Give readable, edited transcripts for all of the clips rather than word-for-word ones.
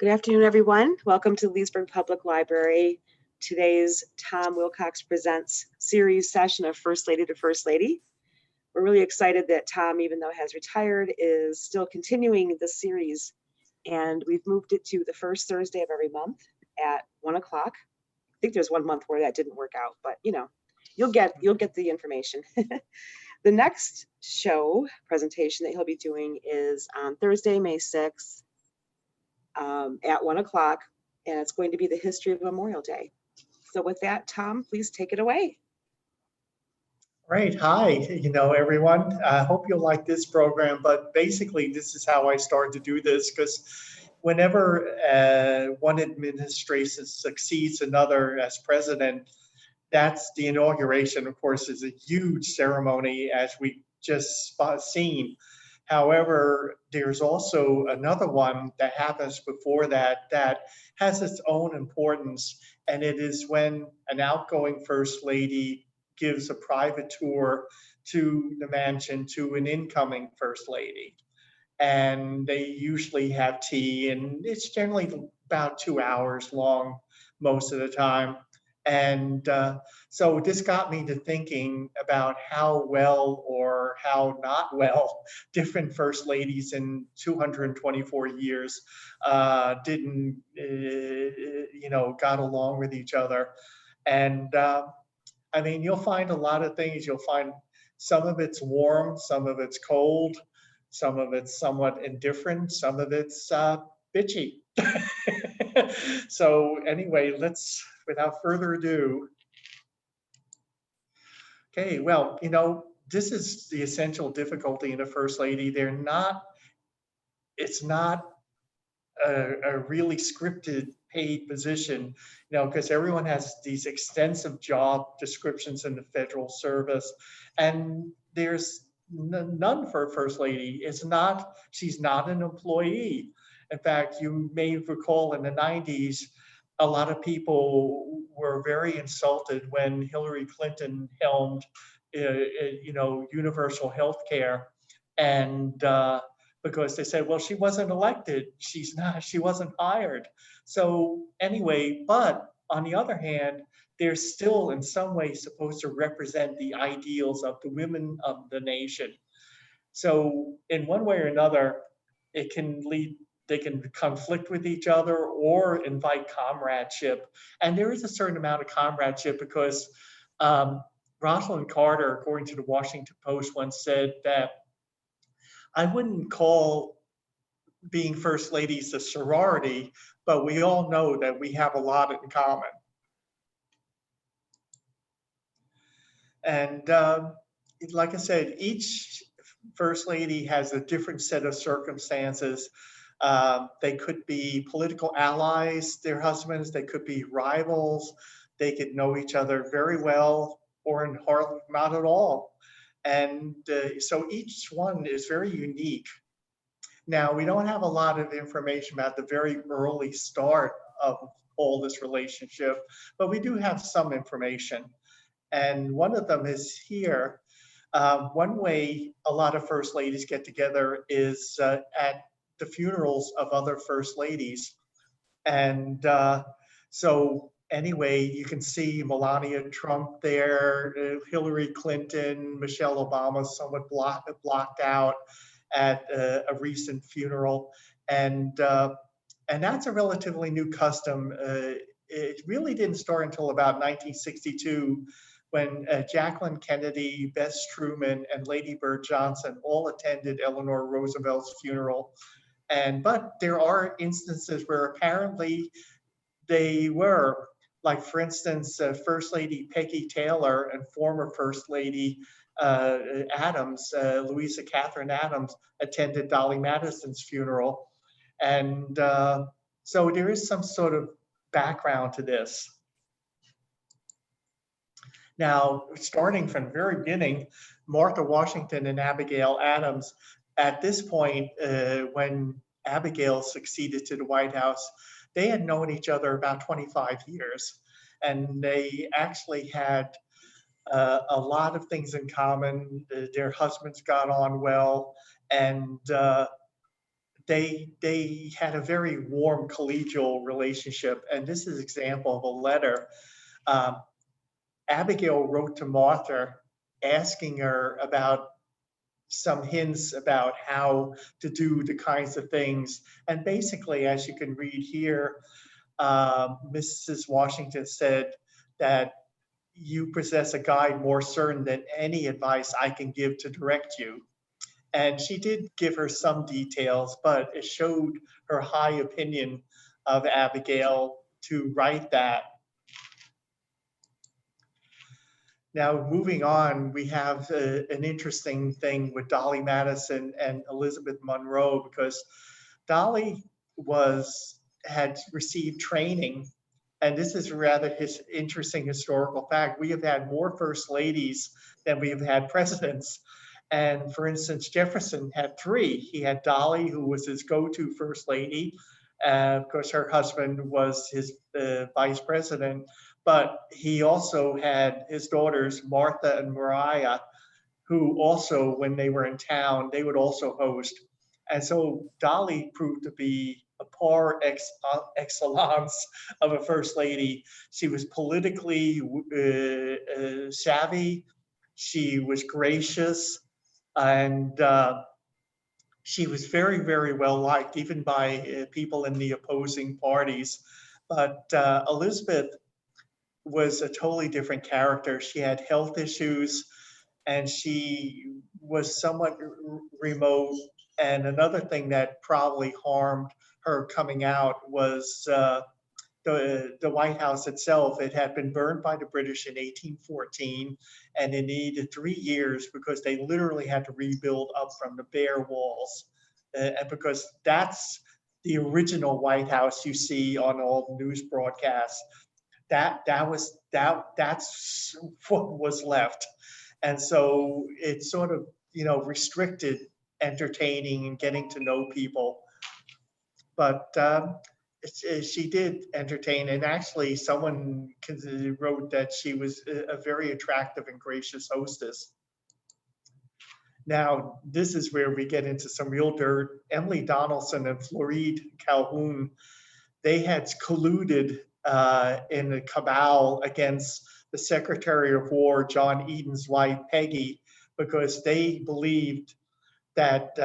Good afternoon, everyone. Welcome to Leesburg Public Library. Today's Tom Wilcox Presents series session of First Lady to First Lady. We're really excited that Tom, even though has retired, is still continuing the series. And we've moved it to the first Thursday of every month at 1 o'clock. I think there's 1 month where that didn't work out, but you'll get the information. The next show presentation that he'll be doing is on Thursday, May 6th. At 1 o'clock, and it's going to be the history of Memorial Day. So with that, Tom, please take it away. Right. Hi, everyone. I hope you'll like this program, but basically this is how I started to do this, because whenever one administration succeeds another as president, that's the inauguration, of course, is a huge ceremony, as we just seen. However, there's also another one that happens before that has its own importance, and it is when an outgoing First Lady gives a private tour to the mansion to an incoming First Lady. And they usually have tea, and it's generally about 2 hours long most of the time. And so this got me to thinking about how well or how not well different First Ladies in 224 years didn't, got along with each other. And I mean, you'll find a lot of things. You'll find some of it's warm, some of it's cold, some of it's somewhat indifferent, some of it's bitchy. So anyway, let's, without further ado. Okay, well, this is the essential difficulty in a First Lady. It's not a really scripted paid position, because everyone has these extensive job descriptions in the federal service, and there's none for a First Lady. She's not an employee. In fact, you may recall in the 90s, a lot of people were very insulted when Hillary Clinton helmed, universal health care. And because they said, well, she wasn't elected. She wasn't hired. So anyway, but on the other hand, they're still in some way supposed to represent the ideals of the women of the nation. So in one way or another, they can conflict with each other or invite comradeship. And there is a certain amount of comradeship because Rosalind Carter, according to the Washington Post, once said that I wouldn't call being First Ladies a sorority, but we all know that we have a lot in common. And like I said, each First Lady has a different set of circumstances. They could be political allies, their husbands, they could be rivals, they could know each other very well or hardly not at all. And so each one is very unique. Now, we don't have a lot of information about the very early start of all this relationship, but we do have some information. And one of them is here. One way a lot of First Ladies get together is at the funerals of other First Ladies. And so anyway, you can see Melania Trump there, Hillary Clinton, Michelle Obama somewhat blocked out at a recent funeral. And that's a relatively new custom. It really didn't start until about 1962, when Jacqueline Kennedy, Bess Truman, and Lady Bird Johnson all attended Eleanor Roosevelt's funeral. But there are instances where apparently they were, like for instance, First Lady Peggy Taylor and former First Lady Adams, Louisa Catherine Adams, attended Dolly Madison's funeral. And so there is some sort of background to this. Now, starting from the very beginning, Martha Washington and Abigail Adams, at this point, when Abigail succeeded to the White House, they had known each other about 25 years. And they actually had a lot of things in common. Their husbands got on well. And they had a very warm collegial relationship. And this is an example of a letter. Um, Abigail wrote to Martha asking her about some hints about how to do the kinds of things. And basically, as you can read here, Mrs. Washington said that you possess a guide more certain than any advice I can give to direct you. And she did give her some details, but it showed her high opinion of Abigail to write that. Now, moving on, we have an interesting thing with Dolly Madison and Elizabeth Monroe, because Dolly had received training, and this is a rather interesting historical fact. We have had more first ladies than we have had presidents. And for instance, Jefferson had three. He had Dolly, who was his go-to first lady. Of course, her husband was his vice president. But he also had his daughters, Martha and Mariah, who also, when they were in town, they would also host. And so Dolly proved to be a par excellence of a first lady. She was politically savvy. She was gracious, and she was very, very well liked, even by people in the opposing parties. But Elizabeth was a totally different character. She had health issues, and she was somewhat remote. And another thing that probably harmed her coming out was the White House itself. It had been burned by the British in 1814, and it needed 3 years because they literally had to rebuild up from the bare walls. And because that's the original White House you see on all the news broadcasts. That's what was left. And so it sort of, restricted entertaining and getting to know people. But she did entertain, and actually someone wrote that she was a very attractive and gracious hostess. Now, this is where we get into some real dirt. Emily Donaldson and Floride Calhoun, they had colluded in a cabal against the Secretary of War, John Eden's wife, Peggy, because they believed that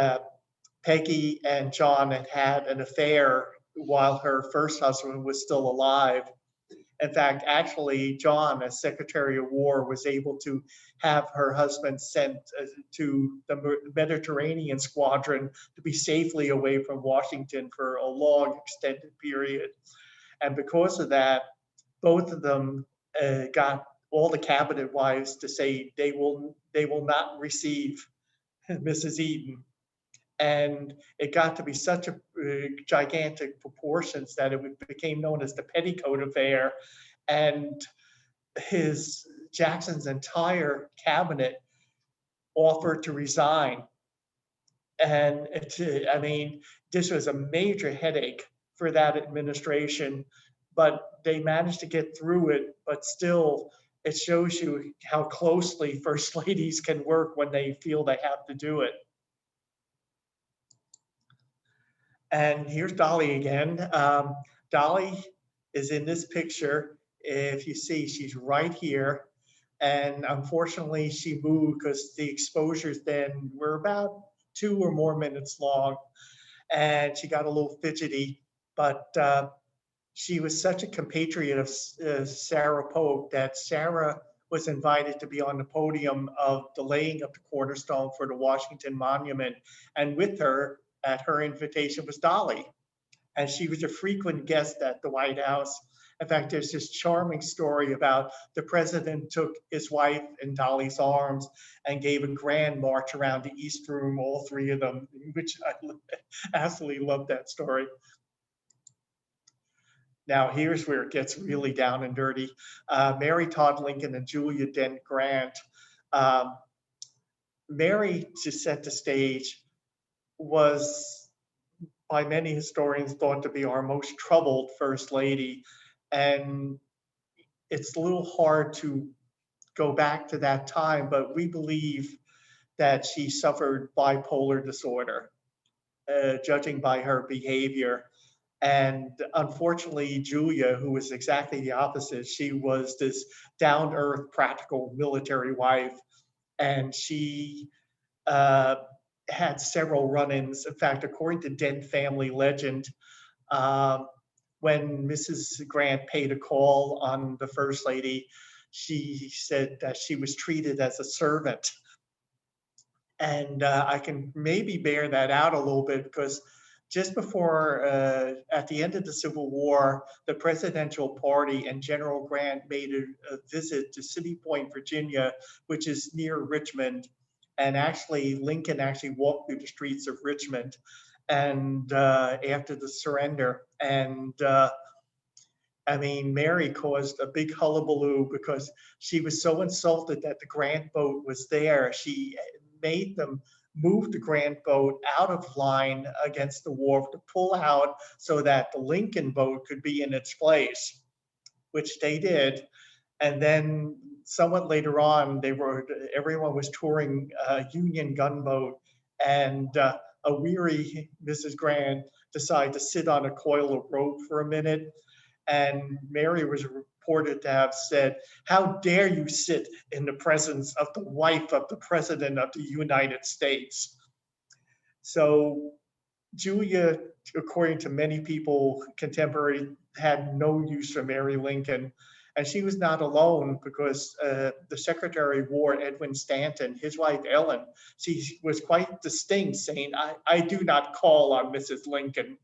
Peggy and John had an affair while her first husband was still alive. In fact, actually, John, as Secretary of War, was able to have her husband sent to the Mediterranean squadron to be safely away from Washington for a long, extended period. And because of that, both of them got all the cabinet wives to say they will not receive Mrs. Eden. And it got to be such a gigantic proportions that it became known as the Petticoat Affair. And Jackson's entire cabinet offered to resign. And this was a major headache for that administration, but they managed to get through it. But still, it shows you how closely first ladies can work when they feel they have to do it. And here's Dolly again. Dolly is in this picture. If you see, she's right here. And unfortunately, she moved because the exposures then were about 2 or more minutes long. And she got a little fidgety. But she was such a compatriot of Sarah Polk that Sarah was invited to be on the podium of the laying of the cornerstone for the Washington Monument. And with her, at her invitation, was Dolly. And she was a frequent guest at the White House. In fact, there's this charming story about the president took his wife in Dolly's arms and gave a grand march around the East Room, all three of them, which I absolutely love that story. Now, here's where it gets really down and dirty. Mary Todd Lincoln and Julia Dent Grant. Mary, to set the stage, was by many historians thought to be our most troubled first lady. And it's a little hard to go back to that time, but we believe that she suffered bipolar disorder. judging by her behavior. And unfortunately, Julia, who was exactly the opposite, she was this down-to-earth, practical military wife, and she uh, had several run-ins. In fact, according to Dent family legend, um, when Mrs. Grant paid a call on the First Lady, she said that she was treated as a servant. And I can maybe bear that out a little bit because just before, at the end of the Civil War, the presidential party and General Grant made a visit to City Point, Virginia, which is near Richmond. And actually, Lincoln actually walked through the streets of Richmond and after the surrender. And I mean, Mary caused a big hullabaloo because she was so insulted that the Grant boat was there. She made them move the Grant boat out of line against the wharf to pull out so that the Lincoln boat could be in its place, which they did. And then somewhat later on, everyone was touring a Union gunboat, and a weary Mrs. Grant decided to sit on a coil of rope for a minute. And Mary was reported to have said, "How dare you sit in the presence of the wife of the President of the United States?" So Julia, according to many people contemporary, had no use for Mary Lincoln. And she was not alone because the Secretary of War, Edwin Stanton, his wife Helen, she was quite distinct, saying, I do not call on Mrs. Lincoln.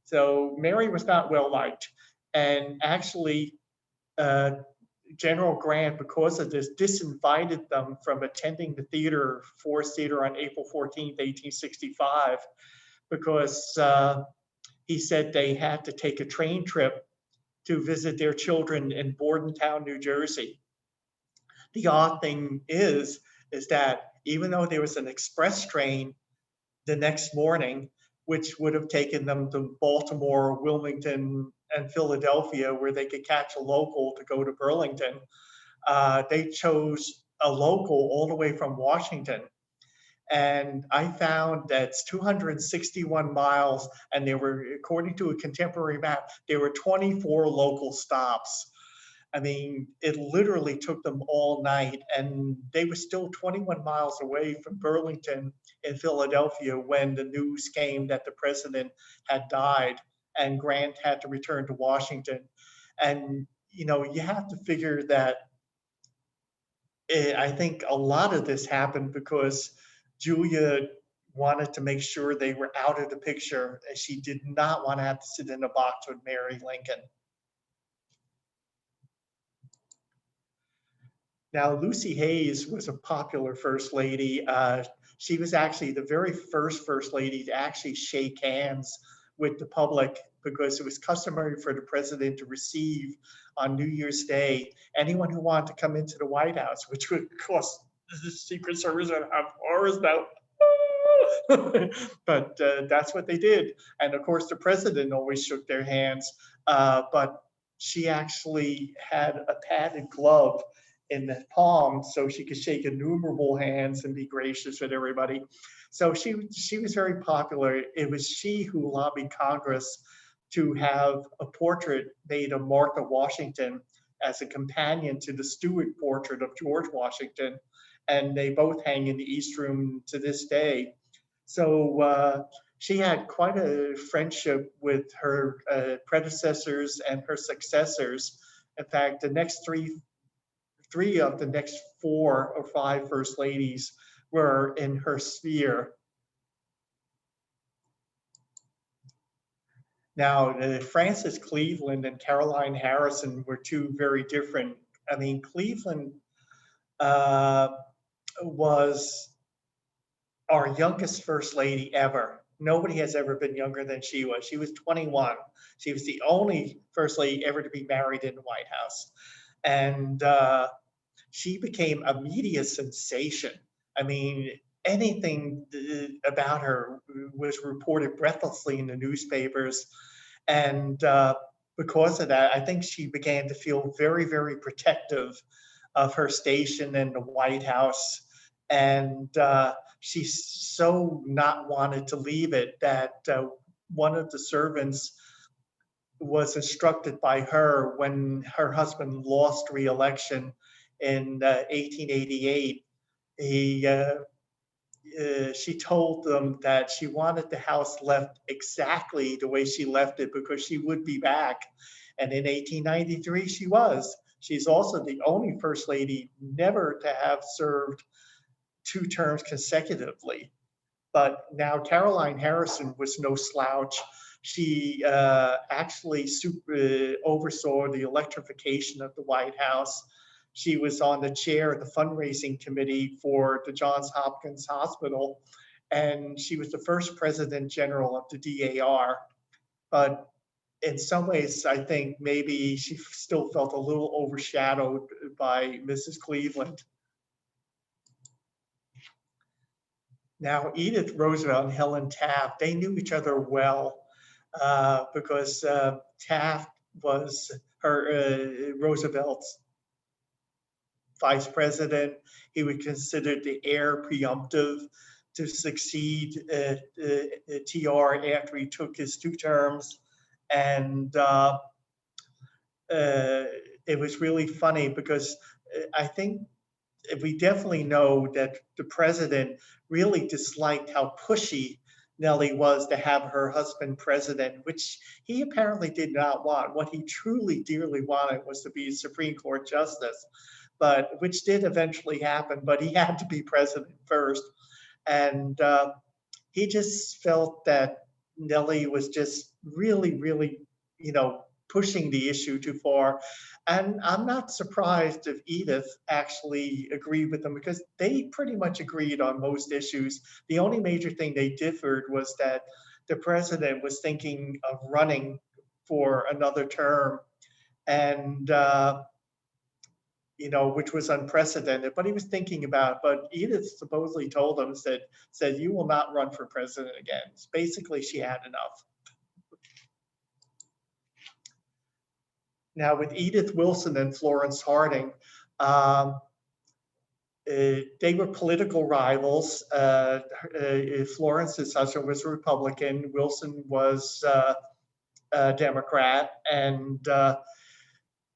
So Mary was not well liked. And actually, General Grant, because of this, disinvited them from attending the theater, Forest Theater, on April 14th, 1865, because he said they had to take a train trip to visit their children in Bordentown, New Jersey. The odd thing is that even though there was an express train the next morning, which would have taken them to Baltimore, Wilmington, and Philadelphia, where they could catch a local to go to Burlington, they chose a local all the way from Washington. And I found that's 261 miles, and there were, according to a contemporary map, there were 24 local stops. I mean, it literally took them all night, and they were still 21 miles away from Burlington in Philadelphia when the news came that the president had died and Grant had to return to Washington. And, you know, you have to figure that I think a lot of this happened because Julia wanted to make sure they were out of the picture. She did not want to have to sit in a box with Mary Lincoln. Now, Lucy Hayes was a popular First Lady. She was actually the very First Lady to actually shake hands with the public because it was customary for the president to receive on New Year's Day anyone who wanted to come into the White House, which would cost the Secret Service and have horrors now. But that's what they did. And of course, the president always shook their hands, but she actually had a padded glove in the palm so she could shake innumerable hands and be gracious with everybody. So she was very popular. It was she who lobbied Congress to have a portrait made of Martha Washington as a companion to the Stuart portrait of George Washington. And they both hang in the East Room to this day. So she had quite a friendship with her predecessors and her successors. In fact, the next three of the next 4 or 5 First Ladies were in her sphere. Now, Frances Cleveland and Caroline Harrison were two very different. I mean, Cleveland was our youngest First Lady ever. Nobody has ever been younger than she was. She was 21. She was the only First Lady ever to be married in the White House. And she became a media sensation. I mean, anything about her was reported breathlessly in the newspapers. And because of that, I think she began to feel very, very protective of her station in the White House. And she so not wanted to leave it that one of the servants was instructed by her when her husband lost re-election in 1888. She told them that she wanted the house left exactly the way she left it because she would be back. And in 1893, she was. She's also the only first lady never to have served 2 terms consecutively. But now Caroline Harrison was no slouch. She actually oversaw the electrification of the White House. She was on the chair of the fundraising committee for the Johns Hopkins Hospital, and she was the first president general of the DAR. But in some ways, I think maybe she still felt a little overshadowed by Mrs. Cleveland. Now, Edith Roosevelt and Helen Taft, they knew each other well because Taft was Roosevelt's vice president. He was considered the heir presumptive to succeed TR after he took his 2 terms. And it was really funny because I think we definitely know that the president really disliked how pushy Nellie was to have her husband president, which he apparently did not want. What he truly dearly wanted was to be a Supreme Court justice, but which did eventually happen, but he had to be president first. And he just felt that Nellie was just really, really, pushing the issue too far. And I'm not surprised if Edith actually agreed with them because they pretty much agreed on most issues. The only major thing they differed was that the president was thinking of running for another term, and which was unprecedented, but he was thinking about it. But Edith supposedly told him, said, "You will not run for president again." Basically, she had enough. Now, with Edith Wilson and Florence Harding, they were political rivals. Florence's husband was a Republican. Wilson was a Democrat. And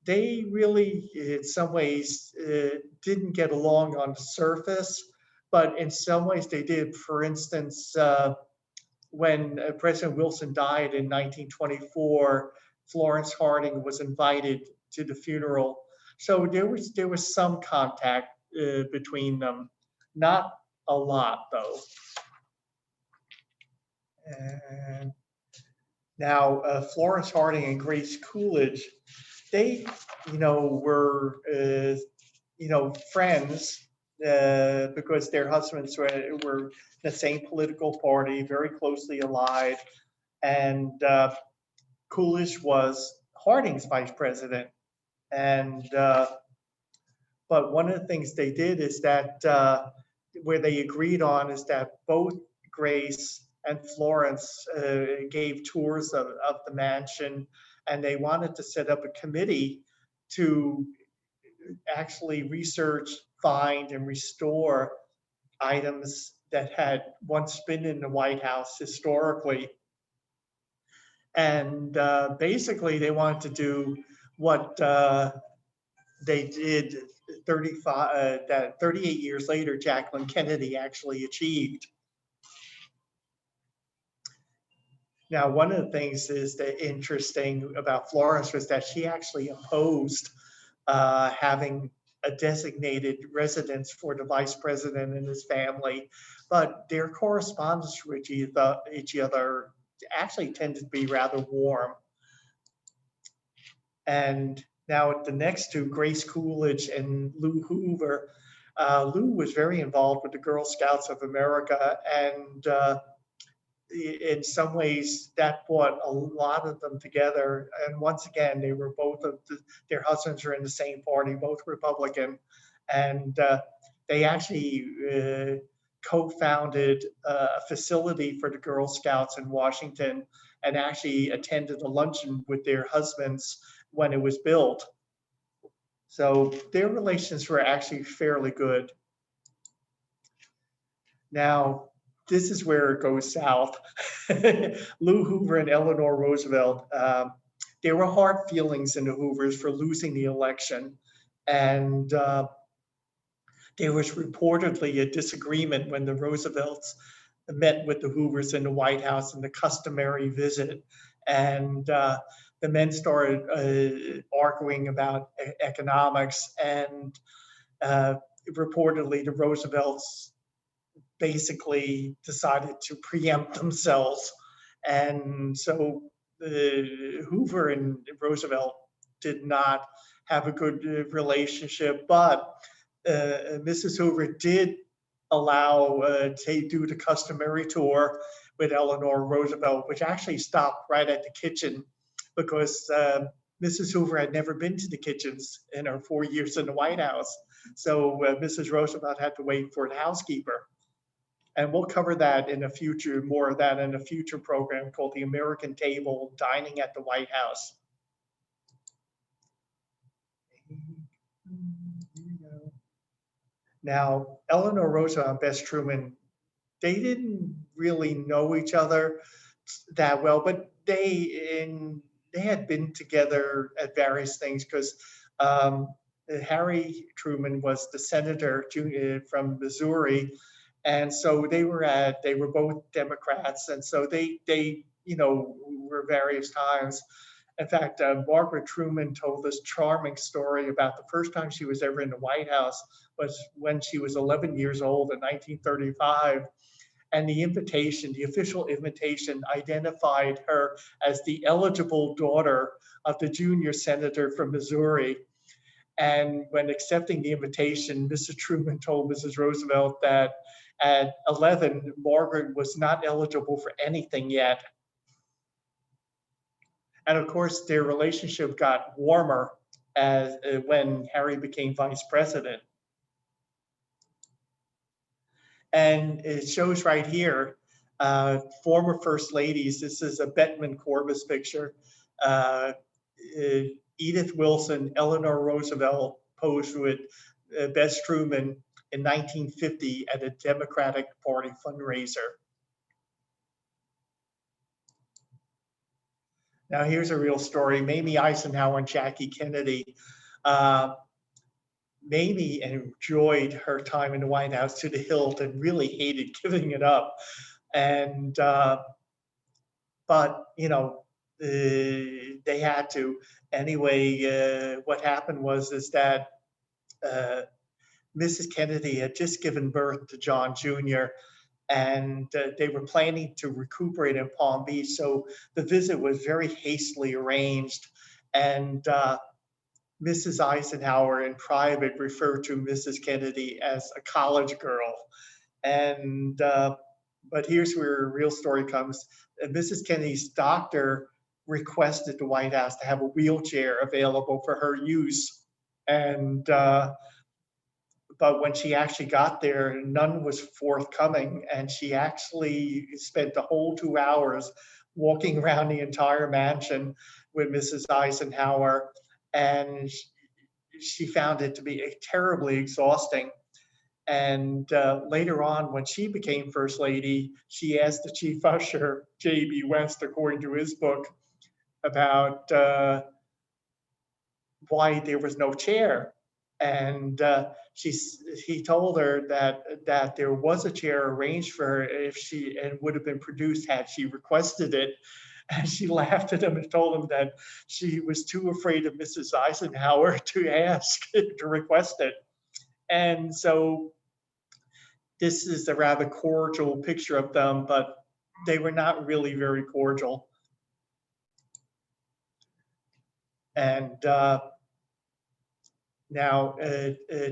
they really, in some ways, didn't get along on the surface. But in some ways, they did. For instance, when President Wilson died in 1924, Florence Harding was invited to the funeral. So there was some contact between them, not a lot though. And now Florence Harding and Grace Coolidge, they, were, friends because their husbands were in the same political party, very closely allied. And Coolidge was Harding's vice president. And but one of the things they did is that where they agreed on is that both Grace and Florence gave tours of the mansion, and they wanted to set up a committee to actually research, find, and restore items that had once been in the White House historically. And basically, they wanted to do what they did 38 years later, Jacqueline Kennedy actually achieved. Now, one of the things is that interesting about Florence was that she actually opposed having a designated residence for the vice president and his family, but their correspondence with each other actually tended to be rather warm. And now the next two, Grace Coolidge and Lou Hoover, Lou was very involved with the Girl Scouts of America, and in some ways that brought a lot of them together. And once again, they were both their husbands were in the same party, both Republican, and they actually co-founded a facility for the Girl Scouts in Washington, and actually attended a luncheon with their husbands when it was built. So their relations were actually fairly good. Now, this is where it goes south. Lou Hoover and Eleanor Roosevelt, there were hard feelings in the Hoovers for losing the election. And there was reportedly a disagreement when the Roosevelts met with the Hoovers in the White House in the customary visit. And the men started arguing about economics. And reportedly, the Roosevelts basically decided to preempt themselves. And so Hoover and Roosevelt did not have a good relationship, but Mrs. Hoover did allow to do the customary tour with Eleanor Roosevelt, which actually stopped right at the kitchen because Mrs. Hoover had never been to the kitchens in her 4 years in the White House. So Mrs. Roosevelt had to wait for the housekeeper. And we'll cover that in a future, more of that in a future program called The American Table, Dining at the White House. Now, Eleanor Roosevelt and Bess Truman, they didn't really know each other that well, but they had been together at various things because Harry Truman was the senator from Missouri. And so they were both Democrats. And so they were various times. In fact, Margaret Truman told this charming story about the first time she was ever in the White House was when she was 11 years old in 1935. And the official invitation identified her as the eligible daughter of the junior senator from Missouri. And when accepting the invitation, Mrs. Truman told Mrs. Roosevelt that at 11, Margaret was not eligible for anything yet. And of course, their relationship got warmer as when Harry became vice president. And it shows right here, former first ladies. This is a Bettman Corbis picture. Edith Wilson, Eleanor Roosevelt posed with Bess Truman in 1950 at a Democratic Party fundraiser. Now here's a real story. Mamie Eisenhower and Jackie Kennedy. Mamie enjoyed her time in the White House to the hilt and really hated giving it up. And but they had to anyway. What happened is that Mrs. Kennedy had just given birth to John Jr. and they were planning to recuperate in Palm Beach. So the visit was very hastily arranged, and Mrs. Eisenhower in private referred to Mrs. Kennedy as a college girl. And but here's where a real story comes. Mrs. Kennedy's doctor requested the White House to have a wheelchair available for her use. And but when she actually got there, none was forthcoming. And she actually spent the whole 2 hours walking around the entire mansion with Mrs. Eisenhower. And she found it to be terribly exhausting. And later on, when she became First Lady, she asked the chief usher, J.B. West, according to his book, about why there was no chair. And he told her that there was a chair arranged for her and would have been produced had she requested it. And she laughed at him and told him that she was too afraid of Mrs. Eisenhower to ask to request it. And so this is a rather cordial picture of them, but they were not really very cordial. And now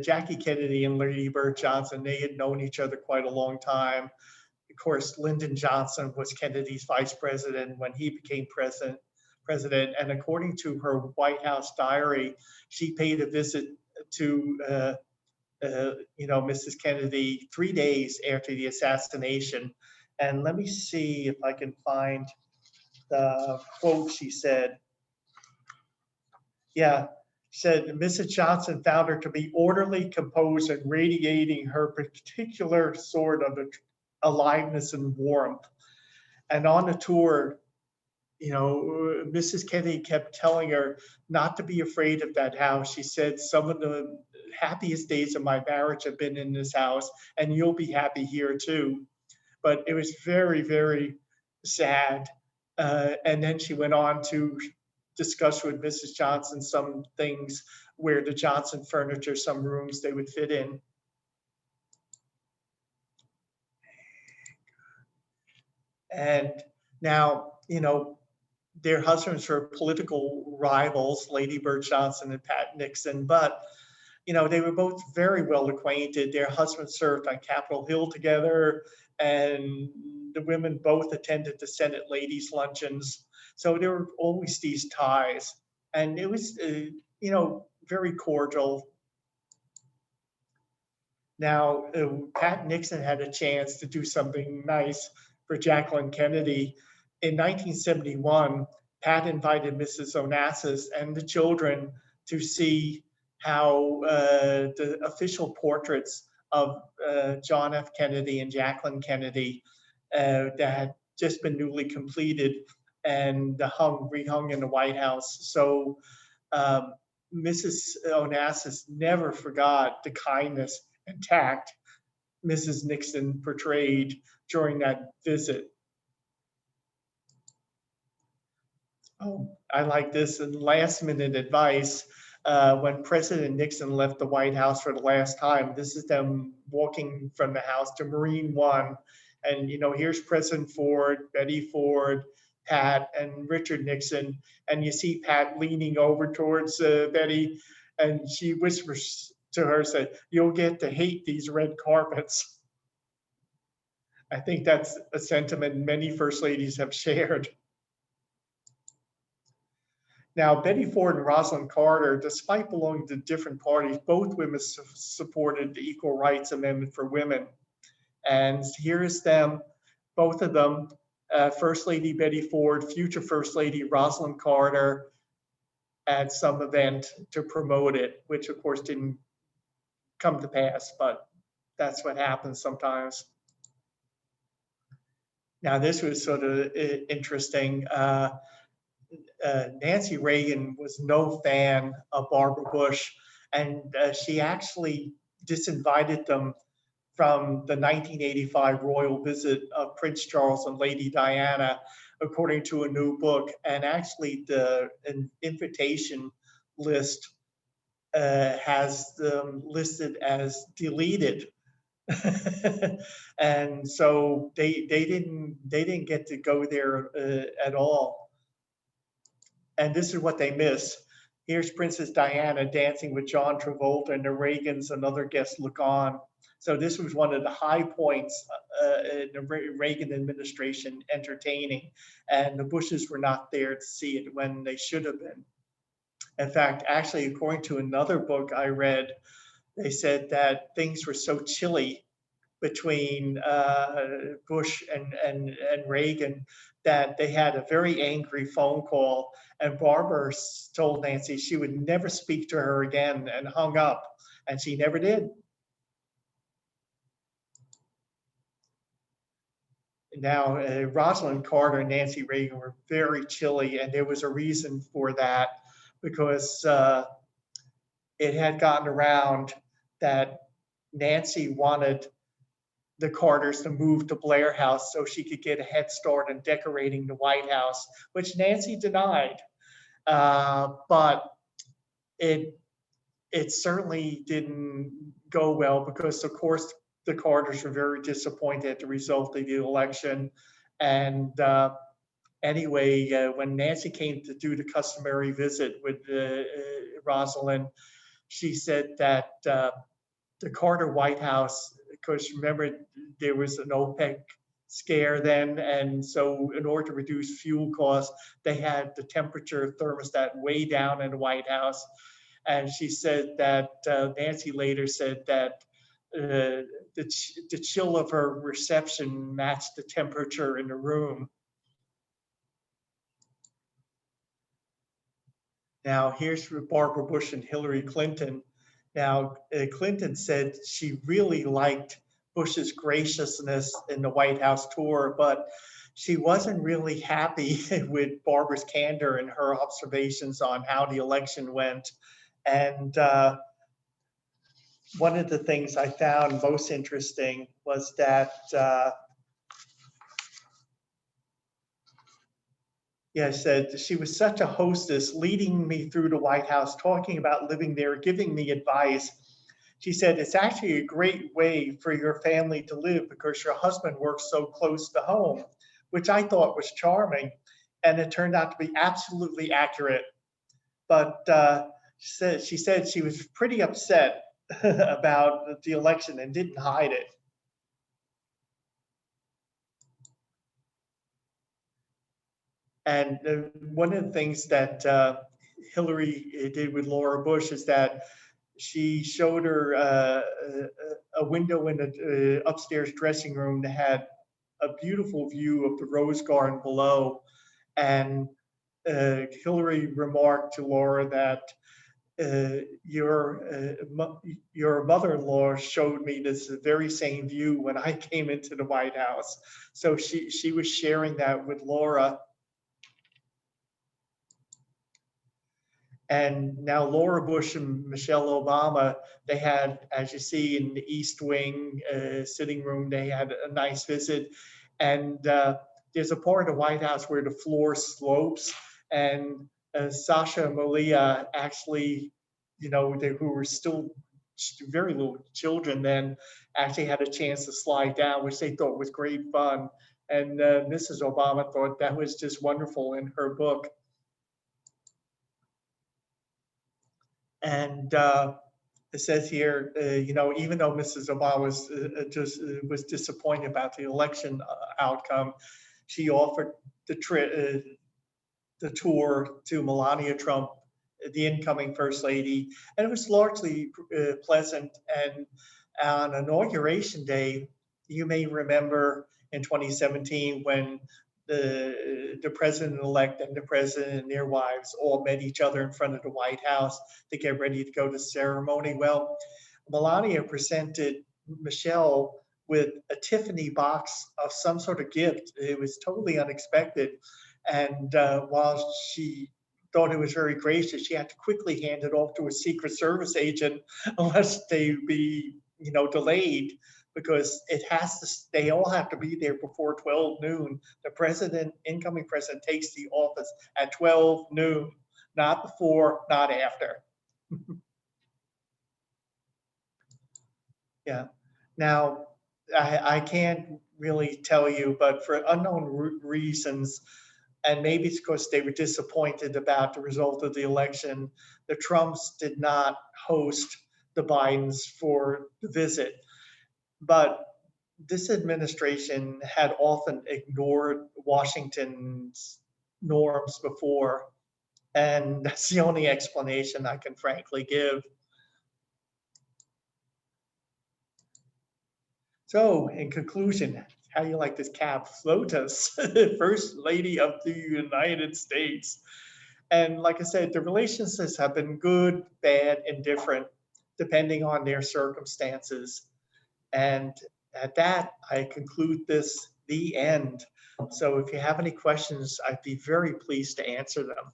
Jackie Kennedy and Lady Bird Johnson, they had known each other quite a long time. Of course, Lyndon Johnson was Kennedy's vice president when he became president. And according to her White House diary, she paid a visit to Mrs. Kennedy 3 days after the assassination. And let me see if I can find the quote she said. Yeah, said Mrs. Johnson found her to be orderly, composed, and radiating her particular sort of aliveness and warmth. And on the tour, you know, Mrs. Kennedy kept telling her not to be afraid of that house. She said, some of the happiest days of my marriage have been in this house, and you'll be happy here too. But it was very, very sad. And then she went on to discuss with Mrs. Johnson some things where the Johnson furniture, some rooms they would fit in. And now, you know, their husbands were political rivals, Lady Bird Johnson and Pat Nixon, but you know, they were both very well acquainted. Their husbands served on Capitol Hill together, and the women both attended the Senate ladies' luncheons. So there were always these ties, and it was, you know, very cordial. Now, Pat Nixon had a chance to do something nice for Jacqueline Kennedy. In 1971, Pat invited Mrs. Onassis and the children to see how the official portraits of John F. Kennedy and Jacqueline Kennedy that had just been newly completed and rehung in the White House. So Mrs. Onassis never forgot the kindness and tact Mrs. Nixon portrayed during that visit. Oh, I like this. And last minute advice, when President Nixon left the White House for the last time, this is them walking from the house to Marine One. And, you know, here's President Ford, Betty Ford, Pat, and Richard Nixon. And you see Pat leaning over towards Betty, and she whispers to her, said, "You'll get to hate these red carpets." I think that's a sentiment many first ladies have shared. Now, Betty Ford and Rosalind Carter, despite belonging to different parties, both women supported the Equal Rights Amendment for women. And here's them, both of them, First Lady Betty Ford, future First Lady Rosalind Carter, at some event to promote it, which of course didn't come to pass, but that's what happens sometimes. Now, this was sort of interesting. Nancy Reagan was no fan of Barbara Bush, and she actually disinvited them from the 1985 royal visit of Prince Charles and Lady Diana, according to a new book. And actually, an invitation list has them listed as deleted. And so they didn't get to go there at all. And this is what they miss. Here's Princess Diana dancing with John Travolta, and the Reagan's and other guests look on. So this was one of the high points in the Reagan administration entertaining, and the Bushes were not there to see it when they should have been. In fact, actually, according to another book I read, they said that things were so chilly between Bush and Reagan that they had a very angry phone call, and Barbara told Nancy she would never speak to her again and hung up, and she never did. Now, Rosalind Carter and Nancy Reagan were very chilly, and there was a reason for that, because it had gotten around that Nancy wanted the Carters to move to Blair House so she could get a head start in decorating the White House, which Nancy denied. But it certainly didn't go well, because of course the Carters were very disappointed at the result of the election. And anyway, when Nancy came to do the customary visit with Rosalind, she said that the Carter White House, because remember, there was an OPEC scare then, and so in order to reduce fuel costs, they had the temperature thermostat way down in the White House. And she said that, Nancy later said that the chill of her reception matched the temperature in the room. Now, here's Barbara Bush and Hillary Clinton. Now, Clinton said she really liked Bush's graciousness in the White House tour, but she wasn't really happy with Barbara's candor and her observations on how the election went. And one of the things I found most interesting was that, yeah, said she was such a hostess, leading me through the White House, talking about living there, giving me advice. She said, it's actually a great way for your family to live because your husband works so close to home, which I thought was charming. And it turned out to be absolutely accurate. But she said she was pretty upset about the election and didn't hide it. And one of the things that Hillary did with Laura Bush is that she showed her a window in the upstairs dressing room that had a beautiful view of the rose garden below. And Hillary remarked to Laura that your mother-in-law showed me this very same view when I came into the White House. So she was sharing that with Laura. And now Laura Bush and Michelle Obama, they had, as you see in the East Wing sitting room, they had a nice visit. And there's a part of the White House where the floor slopes, and Sasha Malia actually, who were still very little children then, actually had a chance to slide down, which they thought was great fun. And Mrs. Obama thought that was just wonderful in her book. And it says here, even though Mrs. Obama was disappointed about the election outcome, she offered the tour to Melania Trump, the incoming First Lady, and it was largely pleasant. And on Inauguration Day, you may remember in 2017 when the president-elect and the president and their wives all met each other in front of the White House to get ready to go to the ceremony. Well, Melania presented Michelle with a Tiffany box of some sort of gift. It was totally unexpected. And while she thought it was very gracious, she had to quickly hand it off to a Secret Service agent unless they be, delayed, because they all have to be there before 12 noon. The incoming president takes the office at 12 noon, not before, not after. Yeah. Now, I can't really tell you, but for unknown reasons, and maybe it's because they were disappointed about the result of the election, the Trumps did not host the Bidens for the visit. But this administration had often ignored Washington's norms before, and that's the only explanation I can frankly give. So, in conclusion, how do you like this cap? Flotus, First Lady of the United States. And like I said, the relationships have been good, bad, and different, depending on their circumstances. And at that, I conclude the end. So if you have any questions, I'd be very pleased to answer them.